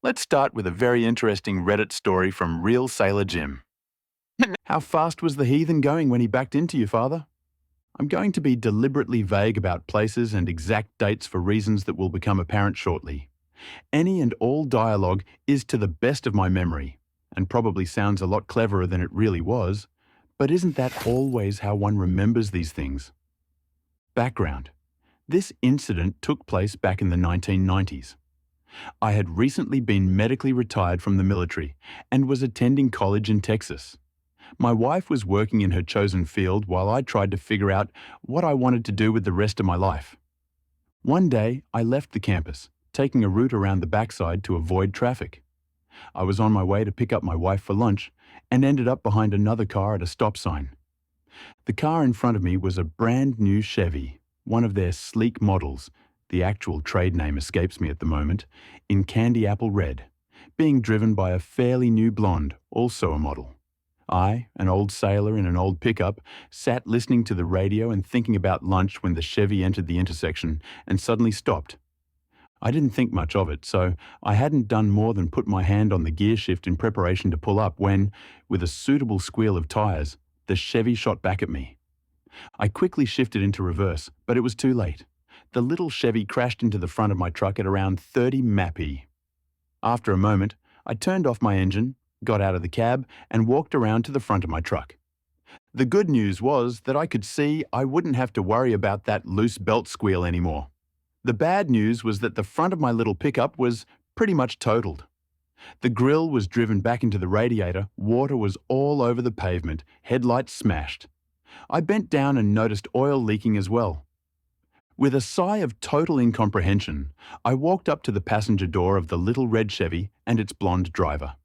Let's start with a very interesting Reddit story from Real Sailor Jim. How fast was the heathen going when he backed into you, father? I'm going to be deliberately vague about places and exact dates for reasons that will become apparent shortly. Any and all dialogue is to the best of my memory, and probably sounds a lot cleverer than it really was, but isn't that always how one remembers these things? Background. This incident took place back in the 1990s. I had recently been medically retired from the military and was attending college in Texas. My wife was working in her chosen field while I tried to figure out what I wanted to do with the rest of my life. One day, I left the campus, taking a route around the backside to avoid traffic. I was on my way to pick up my wife for lunch and ended up behind another car at a stop sign. The car in front of me was a brand new Chevy, one of their sleek models, the actual trade name escapes me at the moment, in candy apple red, being driven by a fairly new blonde, also a model. I, an old sailor in an old pickup, sat listening to the radio and thinking about lunch when the Chevy entered the intersection and suddenly stopped. I didn't think much of it, so I hadn't done more than put my hand on the gear shift in preparation to pull up when, with a suitable squeal of tires, the Chevy shot back at me. I quickly shifted into reverse, but it was too late. The little Chevy crashed into the front of my truck at around 30 mph. After a moment, I turned off my engine, got out of the cab, and walked around to the front of my truck. The good news was that I could see I wouldn't have to worry about that loose belt squeal anymore. The bad news was that the front of my little pickup was pretty much totaled. The grille was driven back into the radiator, water was all over the pavement, headlights smashed. I bent down and noticed oil leaking as well. With a sigh of total incomprehension, I walked up to the passenger door of the little red Chevy and its blonde driver.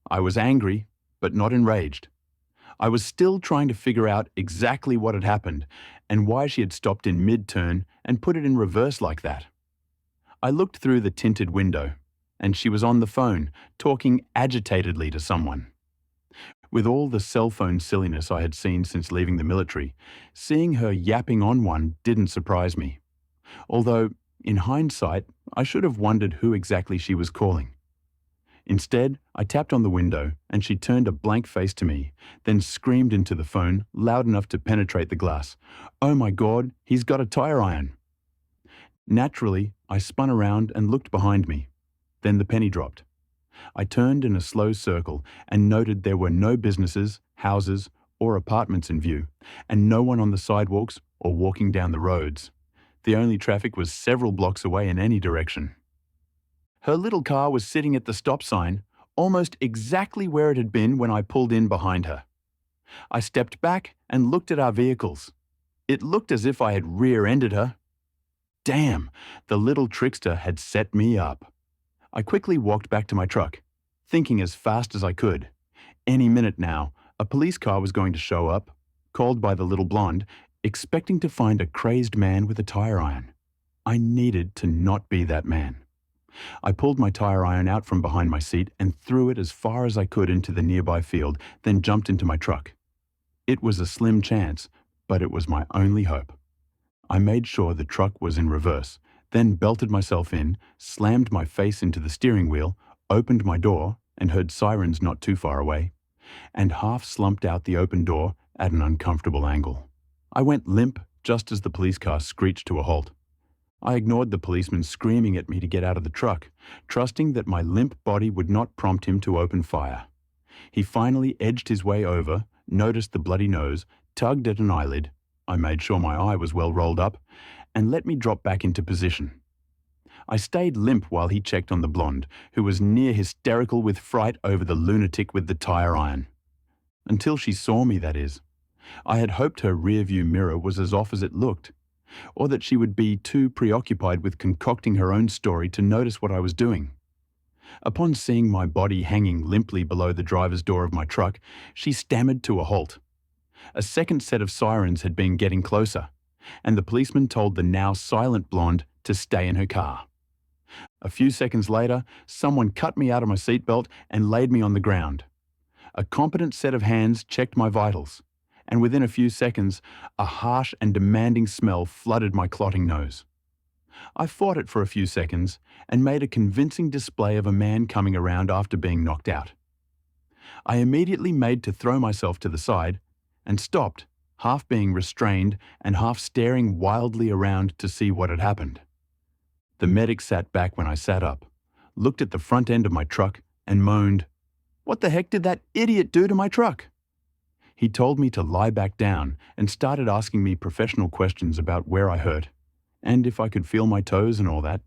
I was angry, but not enraged. I was still trying to figure out exactly what had happened and why she had stopped in mid-turn and put it in reverse like that. I looked through the tinted window, and she was on the phone, talking agitatedly to someone. With all the cell phone silliness I had seen since leaving the military, seeing her yapping on one didn't surprise me. Although, in hindsight, I should have wondered who exactly she was calling. Instead, I tapped on the window and she turned a blank face to me, then screamed into the phone, loud enough to penetrate the glass, "Oh my God, he's got a tire iron!" Naturally, I spun around and looked behind me. Then the penny dropped. I turned in a slow circle and noted there were no businesses, houses, or apartments in view, and no one on the sidewalks or walking down the roads. The only traffic was several blocks away in any direction. Her little car was sitting at the stop sign, almost exactly where it had been when I pulled in behind her. I stepped back and looked at our vehicles. It looked as if I had rear-ended her. Damn, the little trickster had set me up. I quickly walked back to my truck, thinking as fast as I could. Any minute now, a police car was going to show up, called by the little blonde, expecting to find a crazed man with a tire iron. I needed to not be that man. I pulled my tire iron out from behind my seat and threw it as far as I could into the nearby field, then jumped into my truck. It was a slim chance, but it was my only hope. I made sure the truck was in reverse, then belted myself in, slammed my face into the steering wheel, opened my door, and heard sirens not too far away, and half slumped out the open door at an uncomfortable angle. I went limp just as the police car screeched to a halt. I ignored the policeman screaming at me to get out of the truck, trusting that my limp body would not prompt him to open fire. He finally edged his way over, noticed the bloody nose, tugged at an eyelid, I made sure my eye was well rolled up, and let me drop back into position. I stayed limp while he checked on the blonde, who was near hysterical with fright over the lunatic with the tire iron. Until she saw me, that is. I had hoped her rearview mirror was as off as it looked, or that she would be too preoccupied with concocting her own story to notice what I was doing. Upon seeing my body hanging limply below the driver's door of my truck, she stammered to a halt. A second set of sirens had been getting closer, and the policeman told the now silent blonde to stay in her car. A few seconds later, someone cut me out of my seatbelt and laid me on the ground. A competent set of hands checked my vitals, and within a few seconds, a harsh and demanding smell flooded my clotting nose. I fought it for a few seconds and made a convincing display of a man coming around after being knocked out. I immediately made to throw myself to the side and stopped, half being restrained and half staring wildly around to see what had happened. The medic sat back when I sat up, looked at the front end of my truck and moaned, "What the heck did that idiot do to my truck?" He told me to lie back down and started asking me professional questions about where I hurt and if I could feel my toes and all that.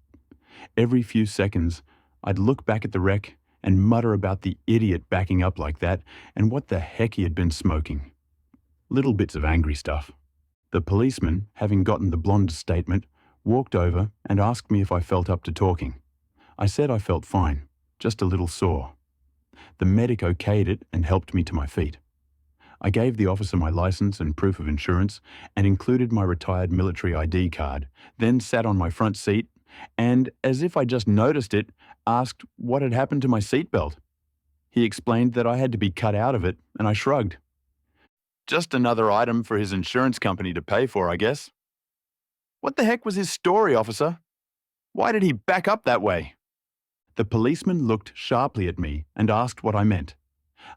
Every few seconds, I'd look back at the wreck and mutter about the idiot backing up like that and what the heck he had been smoking. Little bits of angry stuff. The policeman, having gotten the blonde's statement, walked over and asked me if I felt up to talking. I said I felt fine, just a little sore. The medic okayed it and helped me to my feet. I gave the officer my license and proof of insurance and included my retired military ID card, then sat on my front seat and, as if I just noticed it, asked what had happened to my seatbelt. He explained that I had to be cut out of it, and I shrugged. Just another item for his insurance company to pay for, I guess. What the heck was his story, officer? Why did he back up that way? The policeman looked sharply at me and asked what I meant.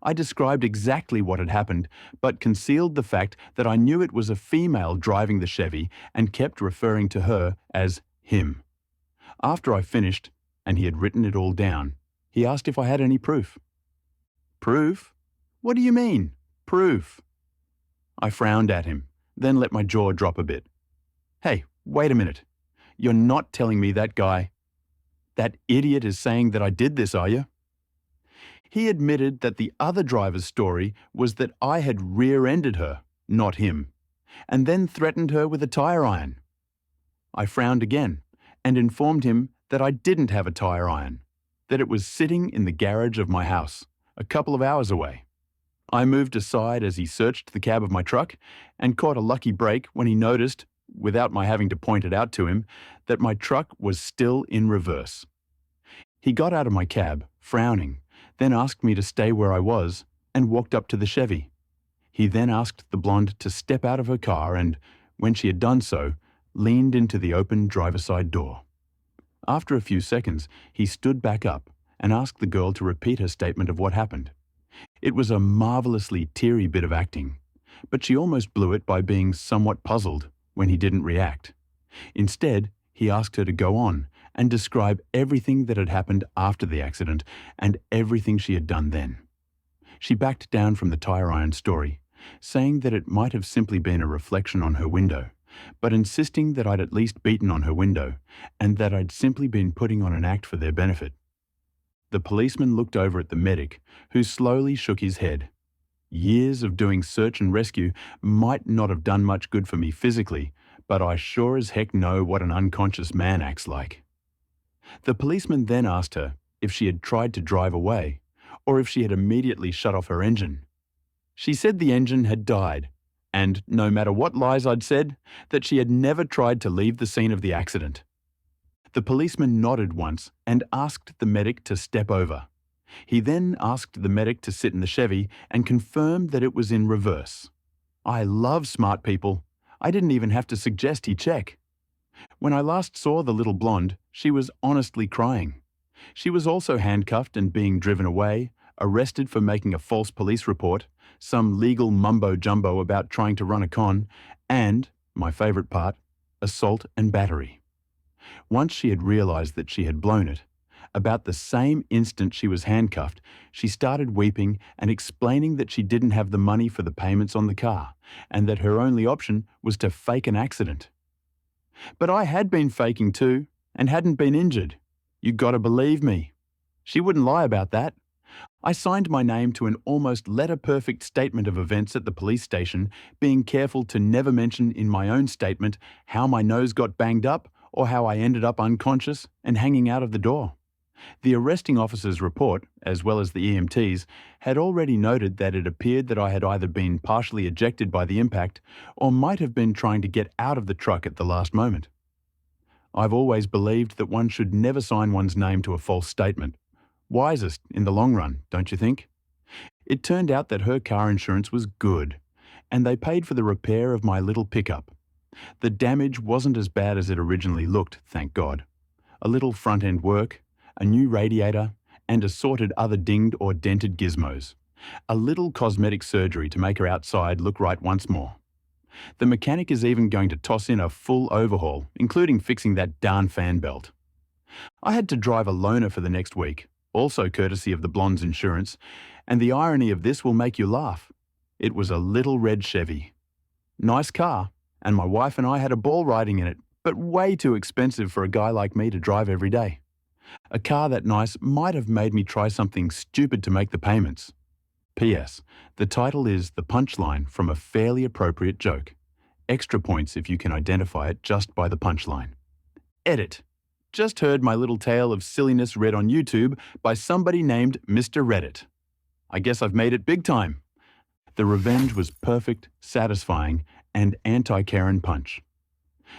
I described exactly what had happened, but concealed the fact that I knew it was a female driving the Chevy and kept referring to her as him. After I finished, and he had written it all down, he asked if I had any proof. Proof? What do you mean, proof? I frowned at him, then let my jaw drop a bit. Hey, wait a minute. You're not telling me that idiot is saying that I did this, are you? He admitted that the other driver's story was that I had rear-ended her, not him, and then threatened her with a tire iron. I frowned again and informed him that I didn't have a tire iron, that it was sitting in the garage of my house, a couple of hours away. I moved aside as he searched the cab of my truck and caught a lucky break when he noticed, without my having to point it out to him, that my truck was still in reverse. He got out of my cab, frowning, then asked me to stay where I was and walked up to the Chevy. He then asked the blonde to step out of her car and, when she had done so, leaned into the open driver's side door. After a few seconds, he stood back up and asked the girl to repeat her statement of what happened. It was a marvelously teary bit of acting, but she almost blew it by being somewhat puzzled when he didn't react. Instead, he asked her to go on and describe everything that had happened after the accident and everything she had done then. She backed down from the tire iron story, saying that it might have simply been a reflection on her window, but insisting that I'd at least beaten on her window and that I'd simply been putting on an act for their benefit. The policeman looked over at the medic, who slowly shook his head. Years of doing search and rescue might not have done much good for me physically, but I sure as heck know what an unconscious man acts like. The policeman then asked her if she had tried to drive away, or if she had immediately shut off her engine. She said the engine had died, and no matter what lies I'd said, that she had never tried to leave the scene of the accident. The policeman nodded once and asked the medic to step over. He then asked the medic to sit in the Chevy and confirmed that it was in reverse. I love smart people. I didn't even have to suggest he check. When I last saw the little blonde, she was honestly crying. She was also handcuffed and being driven away, arrested for making a false police report, some legal mumbo-jumbo about trying to run a con, and, my favorite part, assault and battery. Once she had realized that she had blown it, about the same instant she was handcuffed, she started weeping and explaining that she didn't have the money for the payments on the car and that her only option was to fake an accident. But I had been faking too and hadn't been injured. You gotta believe me. She wouldn't lie about that. I signed my name to an almost letter-perfect statement of events at the police station, being careful to never mention in my own statement how my nose got banged up or how I ended up unconscious and hanging out of the door. The arresting officer's report, as well as the EMT's, had already noted that it appeared that I had either been partially ejected by the impact or might have been trying to get out of the truck at the last moment. I've always believed that one should never sign one's name to a false statement. Wisest in the long run, don't you think? It turned out that her car insurance was good, and they paid for the repair of my little pickup. The damage wasn't as bad as it originally looked, thank God. A little front-end work, a new radiator, and assorted other dinged or dented gizmos. A little cosmetic surgery to make her outside look right once more. The mechanic is even going to toss in a full overhaul, including fixing that darn fan belt. I had to drive a loaner for the next week, also courtesy of the blonde's insurance, and the irony of this will make you laugh. It was a little red Chevy. Nice car, and my wife and I had a ball riding in it, but way too expensive for a guy like me to drive every day. A car that nice might have made me try something stupid to make the payments. P.S. The title is The Punchline from a fairly appropriate joke. Extra points if you can identify it just by the punchline. Edit. Just heard my little tale of silliness read on YouTube by somebody named Mr. Reddit. I guess I've made it big time. The revenge was perfect, satisfying, and anti-Karen punch.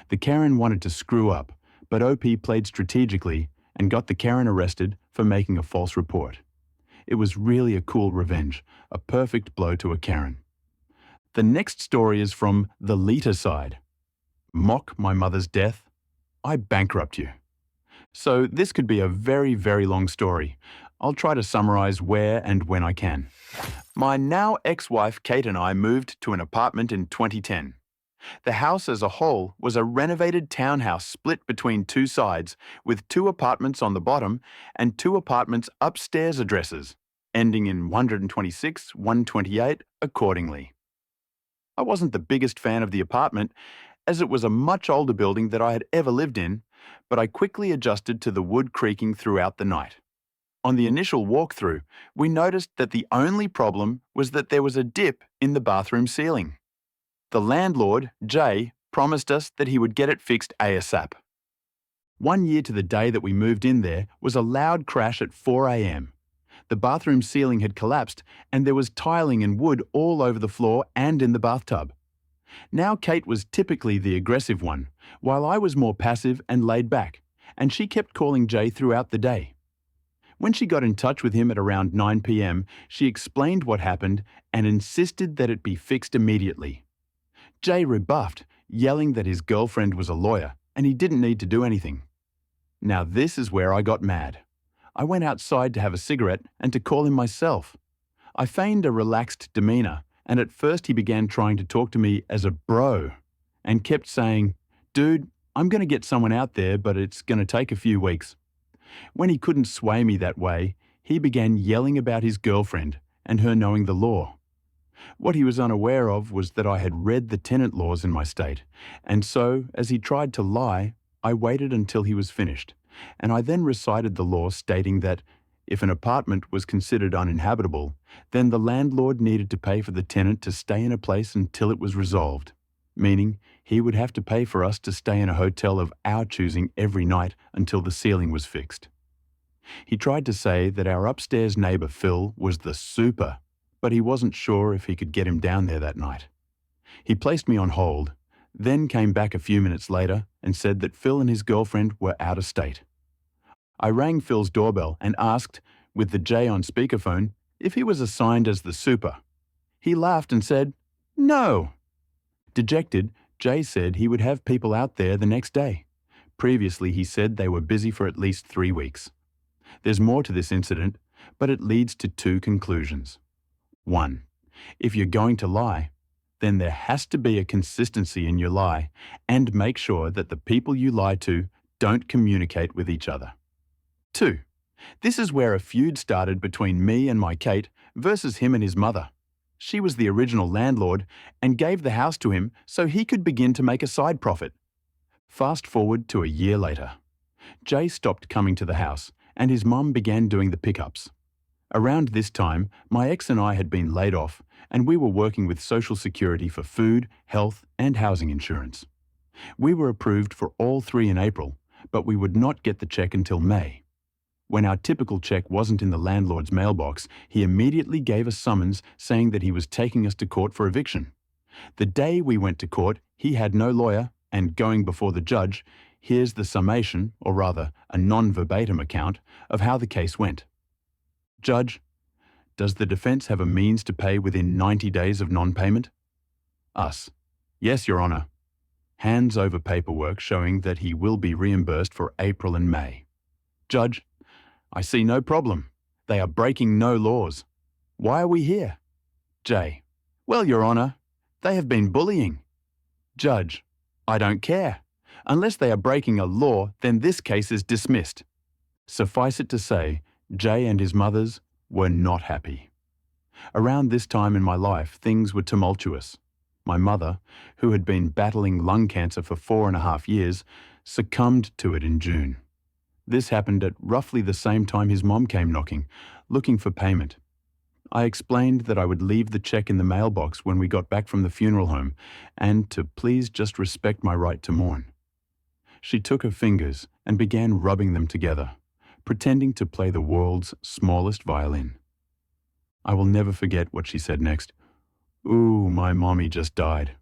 The Karen wanted to screw up, but OP played strategically and got the Karen arrested for making a false report. It was really a cool revenge, a perfect blow to a Karen. The next story is from the Lita side. Mock my mother's death? I bankrupt you. So this could be a very, very long story. I'll try to summarize where and when I can. My now ex-wife Kate and I moved to an apartment in 2010. The house as a whole was a renovated townhouse split between two sides, with 2 apartments on the bottom and 2 apartments upstairs addresses, ending in 126, 128 accordingly. I wasn't the biggest fan of the apartment, as it was a much older building that I had ever lived in, but I quickly adjusted to the wood creaking throughout the night. On the initial walkthrough, we noticed that the only problem was that there was a dip in the bathroom ceiling. The landlord, Jay, promised us that he would get it fixed ASAP. 1 year to the day that we moved in there was a loud crash at 4 a.m. The bathroom ceiling had collapsed and there was tiling and wood all over the floor and in the bathtub. Now Kate was typically the aggressive one, while I was more passive and laid back, and she kept calling Jay throughout the day. When she got in touch with him at around 9 p.m., she explained what happened and insisted that it be fixed immediately. Jay rebuffed, yelling that his girlfriend was a lawyer and he didn't need to do anything. Now this is where I got mad. I went outside to have a cigarette and to call him myself. I feigned a relaxed demeanor, and at first he began trying to talk to me as a bro and kept saying, "Dude, I'm going to get someone out there, but it's going to take a few weeks." When he couldn't sway me that way, he began yelling about his girlfriend and her knowing the law. What he was unaware of was that I had read the tenant laws in my state, and so, as he tried to lie, I waited until he was finished, and I then recited the law stating that if an apartment was considered uninhabitable, then the landlord needed to pay for the tenant to stay in a place until it was resolved, meaning he would have to pay for us to stay in a hotel of our choosing every night until the ceiling was fixed. He tried to say that our upstairs neighbor Phil was the super, but he wasn't sure if he could get him down there that night. He placed me on hold, then came back a few minutes later and said that Phil and his girlfriend were out of state. I rang Phil's doorbell and asked, with the J on speakerphone, if he was assigned as the super. He laughed and said, "No." Dejected, Jay said he would have people out there the next day. Previously, he said they were busy for at least 3 weeks. There's more to this incident, but it leads to 2 conclusions. 1. If you're going to lie, then there has to be a consistency in your lie, and make sure that the people you lie to don't communicate with each other. 2. This is where a feud started between me and my Kate versus him and his mother. She was the original landlord and gave the house to him so he could begin to make a side profit. Fast forward to a year later. Jay stopped coming to the house and his mum began doing the pickups. Around this time, my ex and I had been laid off and we were working with Social Security for food, health and housing insurance. We were approved for all 3 in April, but we would not get the check until May. When our typical check wasn't in the landlord's mailbox, he immediately gave a summons saying that he was taking us to court for eviction. The day we went to court, he had no lawyer, and going before the judge, here's the summation, or rather, a non-verbatim account, of how the case went. Judge, does the defense have a means to pay within 90 days of non-payment? Us. Yes, Your Honor. Hands over paperwork showing that he will be reimbursed for April and May. Judge, I see no problem. They are breaking no laws. Why are we here? J. Well, Your Honour, they have been bullying. Judge, I don't care. Unless they are breaking a law, then this case is dismissed. Suffice it to say, Jay and his mothers were not happy. Around this time in my life, things were tumultuous. My mother, who had been battling lung cancer for 4.5 years, succumbed to it in June. This happened at roughly the same time his mom came knocking, looking for payment. I explained that I would leave the check in the mailbox when we got back from the funeral home and to please just respect my right to mourn. She took her fingers and began rubbing them together, pretending to play the world's smallest violin. I will never forget what she said next. Ooh, my mommy just died.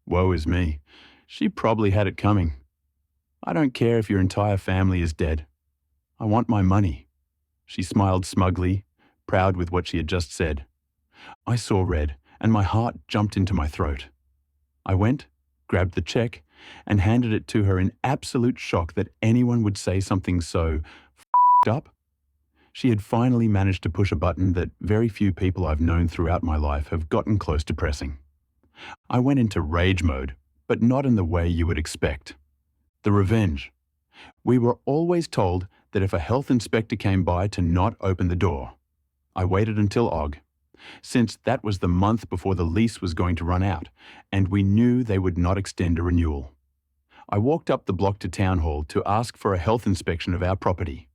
Woe is me. She probably had it coming. I don't care if your entire family is dead. I want my money. She smiled smugly, proud with what she had just said. I saw red, and my heart jumped into my throat. I went, grabbed the check, and handed it to her in absolute shock that anyone would say something so f***ed up. She had finally managed to push a button that very few people I've known throughout my life have gotten close to pressing. I went into rage mode, but not in the way you would expect. The revenge. We were always told that if a health inspector came by to not open the door. I waited until Og, since that was the month before the lease was going to run out, and we knew they would not extend a renewal. I walked up the block to Town Hall to ask for a health inspection of our property.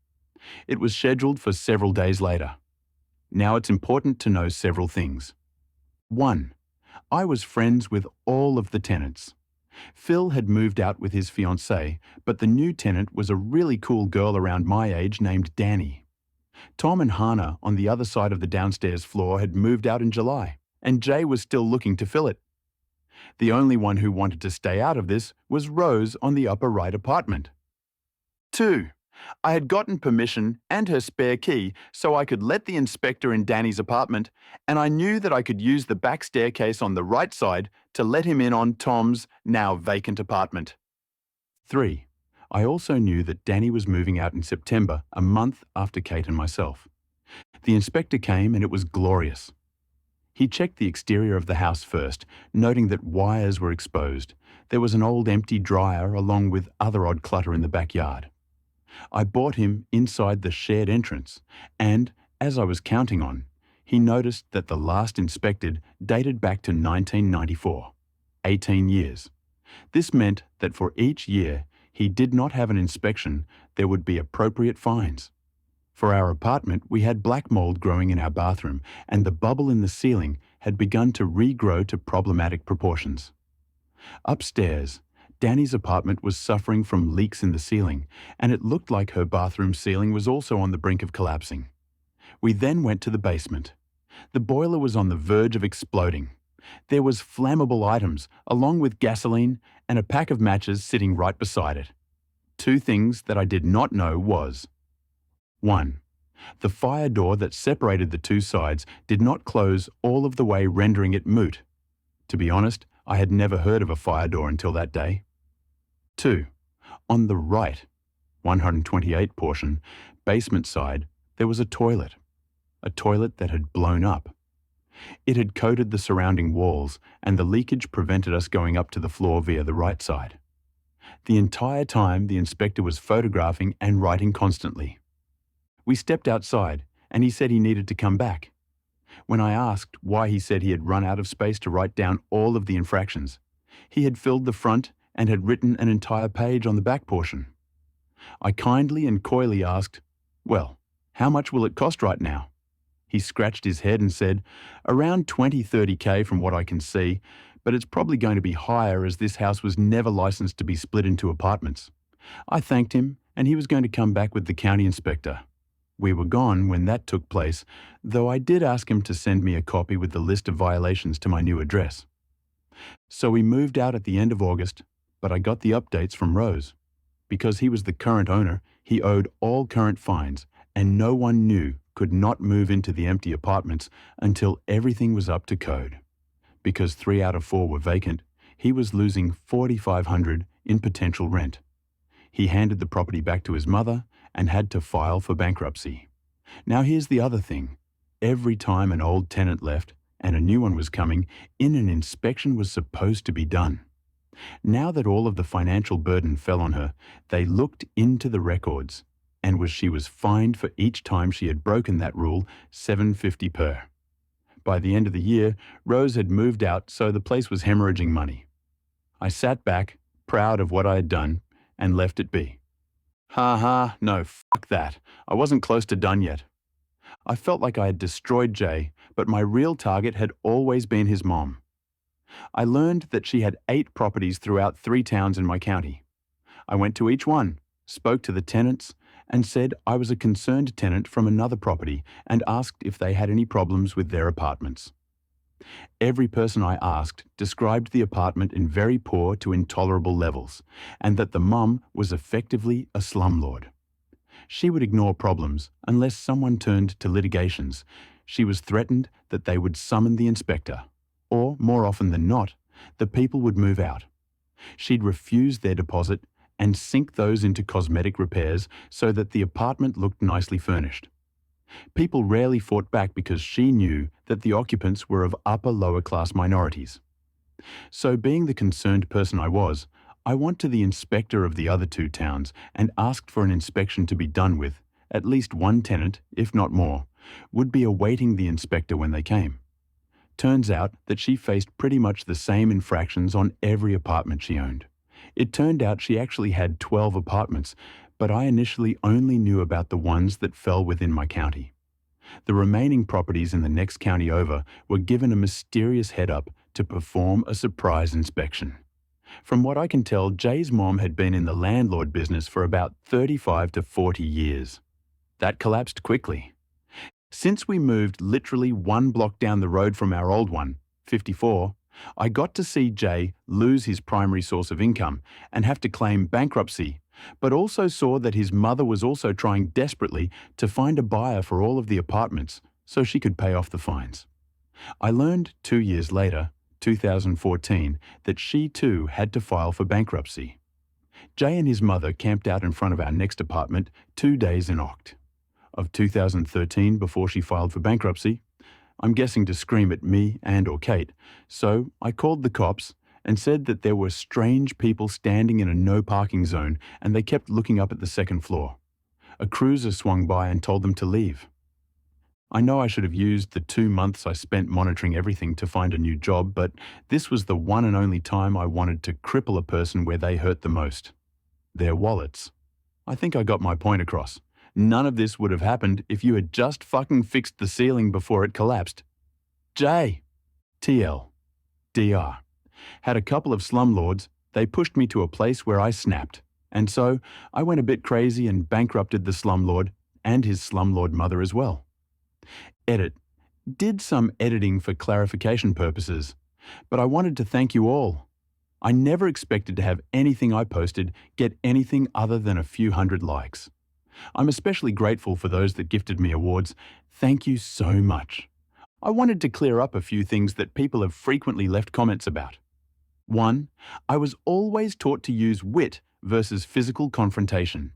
It was scheduled for several days later. Now it's important to know several things. 1. I was friends with all of the tenants. Phil had moved out with his fiancée, but the new tenant was a really cool girl around my age named Danny. Tom and Hannah on the other side of the downstairs floor had moved out in July, and Jay was still looking to fill it. The only one who wanted to stay out of this was Rose on the upper right apartment. 2. I had gotten permission and her spare key so I could let the inspector in Danny's apartment, and I knew that I could use the back staircase on the right side to let him in on Tom's now vacant apartment. 3. I also knew that Danny was moving out in September, a month after Kate and myself. The inspector came and it was glorious. He checked the exterior of the house first, noting that wires were exposed. There was an old empty dryer along with other odd clutter in the backyard. I brought him inside the shared entrance, and, as I was counting on, he noticed that the last inspected dated back to 1994, 18 years. This meant that for each year he did not have an inspection, there would be appropriate fines. For our apartment, we had black mold growing in our bathroom, and the bubble in the ceiling had begun to regrow to problematic proportions. Upstairs, Danny's apartment was suffering from leaks in the ceiling, and it looked like her bathroom ceiling was also on the brink of collapsing. We then went to the basement. The boiler was on the verge of exploding. There was flammable items, along with gasoline and a pack of matches sitting right beside it. 2 things that I did not know was: 1. The fire door that separated the 2 sides did not close all of the way, rendering it moot. To be honest, I had never heard of a fire door until that day. 2. On the right, 128 portion, basement side, there was a toilet that had blown up. It had coated the surrounding walls, and the leakage prevented us going up to the floor via the right side. The entire time, the inspector was photographing and writing constantly. We stepped outside, and he said he needed to come back. When I asked why he said he had run out of space to write down all of the infractions, he had filled the front and had written an entire page on the back portion. I kindly and coyly asked, "Well, how much will it cost right now?" He scratched his head and said, "Around 20–30K from what I can see, but it's probably going to be higher as this house was never licensed to be split into apartments." I thanked him, and he was going to come back with the county inspector. We were gone when that took place, though I did ask him to send me a copy with the list of violations to my new address. So we moved out at the end of August, but I got the updates from Rose. Because he was the current owner, he owed all current fines, and no one could not move into the empty apartments until everything was up to code. Because 3 out of 4 were vacant, He was losing $4,500 in potential rent. He handed the property back to his mother and had to file for bankruptcy. Now here's the other thing. Every time an old tenant left and a new one was coming in, an inspection was supposed to be done. Now that all of the financial burden fell on her, they looked into the records, and she was fined for each time she had broken that rule, $750 per. By the end of the year, Rose had moved out, so the place was hemorrhaging money. I sat back, proud of what I had done, and left it be. No, fuck that. I wasn't close to done yet. I felt like I had destroyed Jay, but my real target had always been his mom. I learned that she had 8 properties throughout 3 towns in my county. I went to each one, spoke to the tenants, and said I was a concerned tenant from another property and asked if they had any problems with their apartments. Every person I asked described the apartment in very poor to intolerable levels, and that the mum was effectively a slumlord. She would ignore problems unless someone turned to litigations. She was threatened that they would summon the inspector, or, more often than not, the people would move out. She'd refuse their deposit and sink those into cosmetic repairs so that the apartment looked nicely furnished. People rarely fought back because she knew that the occupants were of upper-lower class minorities. So, being the concerned person I was, I went to the inspector of the other 2 towns and asked for an inspection to be done with. At least one tenant, if not more, would be awaiting the inspector when they came. Turns out that she faced pretty much the same infractions on every apartment she owned. It turned out she actually had 12 apartments, but I initially only knew about the ones that fell within my county. The remaining properties in the next county over were given a mysterious head-up to perform a surprise inspection. From what I can tell, Jay's mom had been in the landlord business for about 35 to 40 years. That collapsed quickly. Since we moved literally 1 block down the road from our old one, 54, I got to see Jay lose his primary source of income and have to claim bankruptcy, but also saw that his mother was also trying desperately to find a buyer for all of the apartments so she could pay off the fines. I learned 2 years later, 2014, that she too had to file for bankruptcy. Jay and his mother camped out in front of our next apartment 2 days in Oct. Of 2013 before she filed for bankruptcy. I'm guessing to scream at me and or Kate, so I called the cops and said that there were strange people standing in a no parking zone and they kept looking up at the 2nd floor. A cruiser swung by and told them to leave. I know I should have used the 2 months I spent monitoring everything to find a new job, but this was the one and only time I wanted to cripple a person where they hurt the most. Their wallets. I think I got my point across. None of this would have happened if you had just fucking fixed the ceiling before it collapsed. Jay, TL, DR, had a couple of slumlords. They pushed me to a place where I snapped. And so I went a bit crazy and bankrupted the slumlord and his slumlord mother as well. Edit. Did some editing for clarification purposes, but I wanted to thank you all. I never expected to have anything I posted get anything other than a few hundred likes. I'm especially grateful for those that gifted me awards. Thank you so much. I wanted to clear up a few things that people have frequently left comments about. 1. I was always taught to use wit versus physical confrontation.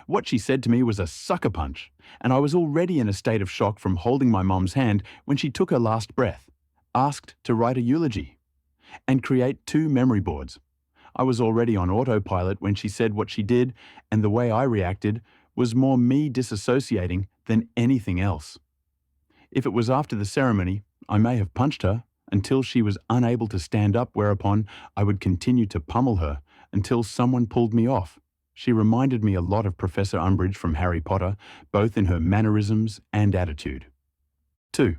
What she said to me was a sucker punch, and I was already in a state of shock from holding my mom's hand when she took her last breath, asked to write a eulogy, and create 2 memory boards. I was already on autopilot when she said what she did, and the way I reacted was more me disassociating than anything else. If it was after the ceremony, I may have punched her until she was unable to stand up, whereupon I would continue to pummel her until someone pulled me off. She reminded me a lot of Professor Umbridge from Harry Potter, both in her mannerisms and attitude. 2.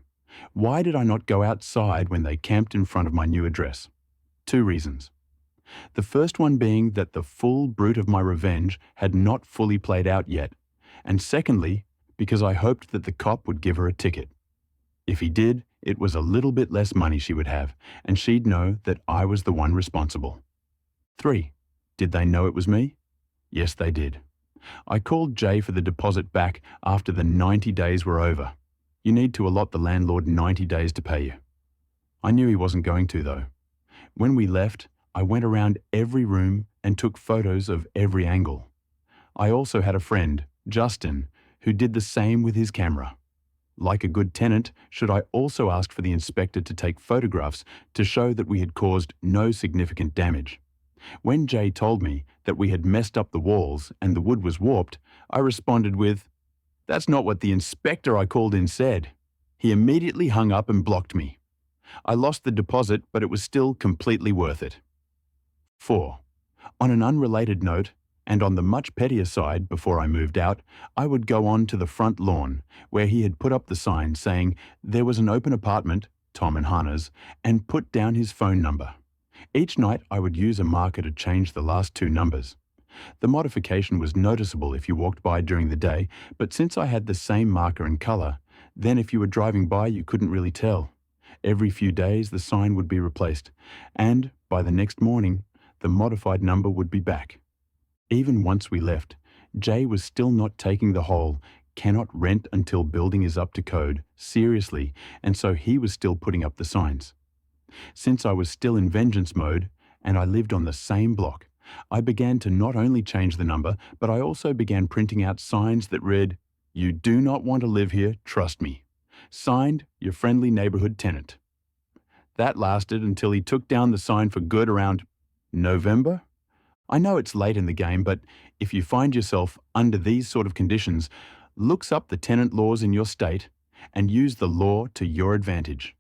Why did I not go outside when they camped in front of my new address? 2 reasons. The first one being that the full brunt of my revenge had not fully played out yet, and secondly, because I hoped that the cop would give her a ticket. If he did, it was a little bit less money she would have, and she'd know that I was the one responsible. 3. Did they know it was me? Yes, they did. I called Jay for the deposit back after the 90 days were over. You need to allot the landlord 90 days to pay you. I knew he wasn't going to, though. When we left, I went around every room and took photos of every angle. I also had a friend, Justin, who did the same with his camera. Like a good tenant, should I also ask for the inspector to take photographs to show that we had caused no significant damage? When Jay told me that we had messed up the walls and the wood was warped, I responded with, "That's not what the inspector I called in said." He immediately hung up and blocked me. I lost the deposit, but it was still completely worth it. 4. On an unrelated note, and on the much pettier side before I moved out, I would go on to the front lawn, where he had put up the sign saying there was an open apartment, Tom and Hannah's, and put down his phone number. Each night I would use a marker to change the last two numbers. The modification was noticeable if you walked by during the day, but since I had the same marker and colour, then if you were driving by you couldn't really tell. Every few days the sign would be replaced, and by the next morning, the modified number would be back. Even once we left, Jay was still not taking the whole "cannot rent until building is up to code" seriously, and so he was still putting up the signs. Since I was still in vengeance mode, and I lived on the same block, I began to not only change the number, but I also began printing out signs that read, "You do not want to live here, trust me. Signed, your friendly neighborhood tenant." That lasted until he took down the sign for good around November. I know it's late in the game, but if you find yourself under these sort of conditions, look up the tenant laws in your state and use the law to your advantage.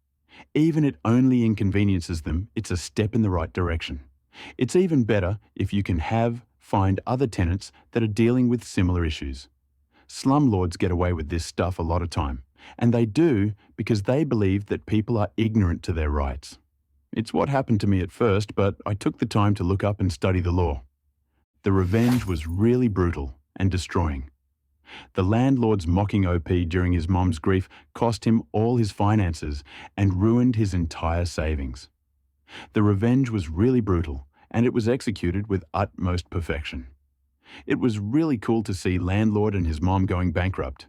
Even if it only inconveniences them, it's a step in the right direction. It's even better if you can find other tenants that are dealing with similar issues. Slumlords get away with this stuff a lot of time, and they do because they believe that people are ignorant to their rights. It's what happened to me at first, but I took the time to look up and study the law. The revenge was really brutal and destroying. The landlord's mocking OP during his mom's grief cost him all his finances and ruined his entire savings. The revenge was really brutal, and it was executed with utmost perfection. It was really cool to see landlord and his mom going bankrupt.